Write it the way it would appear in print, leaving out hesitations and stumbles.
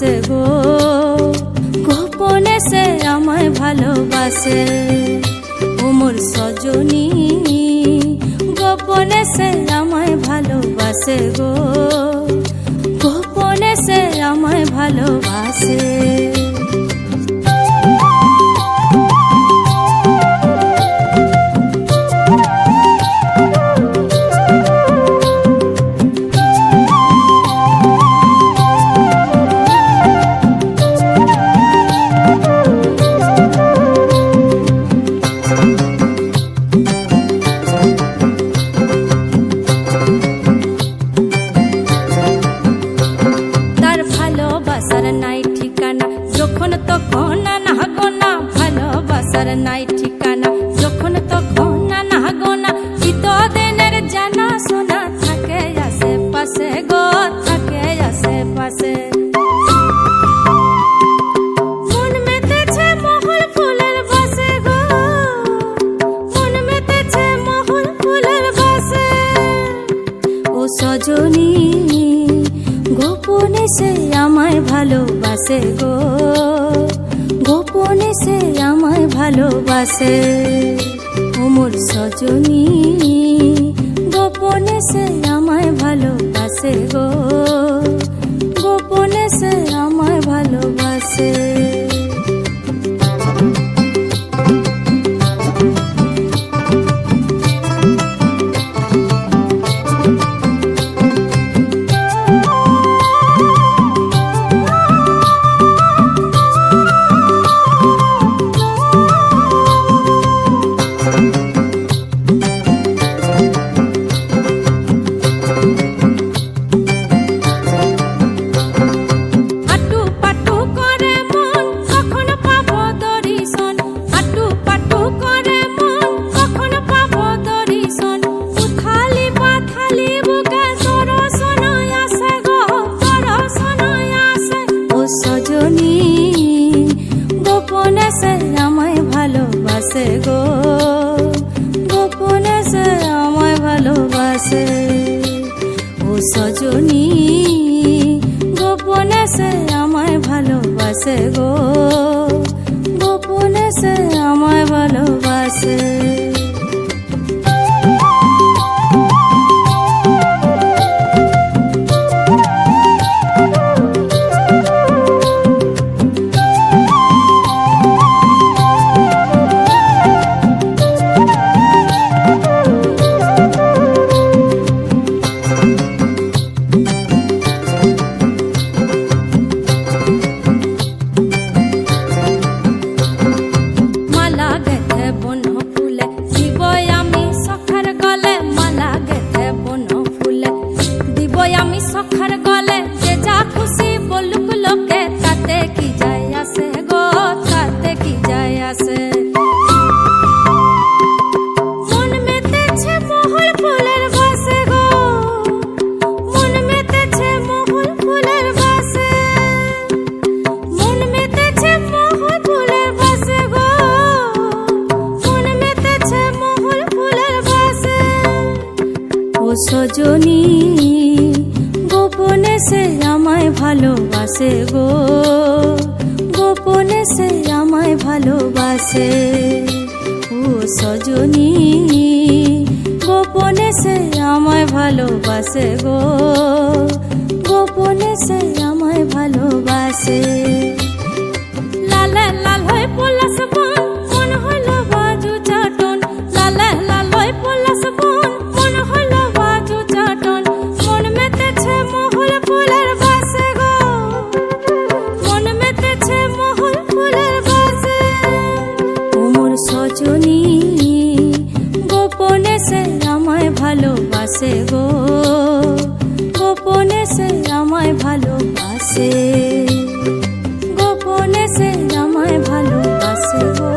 ভালোবাসে গো, গোপনে সে আমায় ভালোবাসে। ও মোর সজনী গোপনে সে আমায় ভালোবাসে গো, গোপনে সে আমায় ভালোবাসে। নাই ঠিকানা যখন তখন না গোনা, ভালোবাসার নাই ঠিকানা যখন তখন না গোনা। চিতদিনের জানা শোনা থাকে আশেপাশে গো, থাকে আশেপাশে। মন মেতেছে মহল ফুলের বাসে গো, মন মেতেছে মহল ফুলের বাসে। ও সজনী গোপনে সে আমায় ভালোবাসে গো, গোপনে সে আমায় ভালোবাসে। ও মোর সজনী গোপনে সে আমায় ভালোবাসে গো, গোপনে সে আমায় ভালোবাসে। গোপনে সে আমায় ভালোবাসে গো, গোপনে সে আমায় ভালোবাসে। ও সজনী গোপনে সে আমায় ভালোবাসে গো, গোপনে সে আমায় ভালোবাসে। আমি সখার গলে যে যা খুশি বলুক লোকে, তাতে কি যায় আসে গো, তাতে কি যায় আসে। মন মেতেছে মহল ফুলের বাসে গো, মন মেতেছে মহল ফুলের বাসে। মন মেতেছে মহল ফুলের বাসে গো, মন মেতেছে মহল ফুলের বাসে। ও সজনী গোপনে সে আমায় ভালোবাসে গো, গোপনে সে আমায় ভালোবাসে। ও সজনী গোপনে সে আমায় ভালোবাসে গো, গোপনে সে আমায় ভালোবাসে। লালে লাল হয়ে পলাশ বন, মন হলো বাজু চাটন। লালে লাল হয়ে পলাশ বন, মন হলো বাজু চাটন। মন মেতেছে মহল ফুলের বাসে গো, মন মেতেছে মহল ফুলের বাসে। ও মোর সজনী গোপনে সে আমায় ভালোবাসে গো, গোপনে সে আমায় ভালোবাসে, গোপনে সে আমায় ভালোবাসে গো।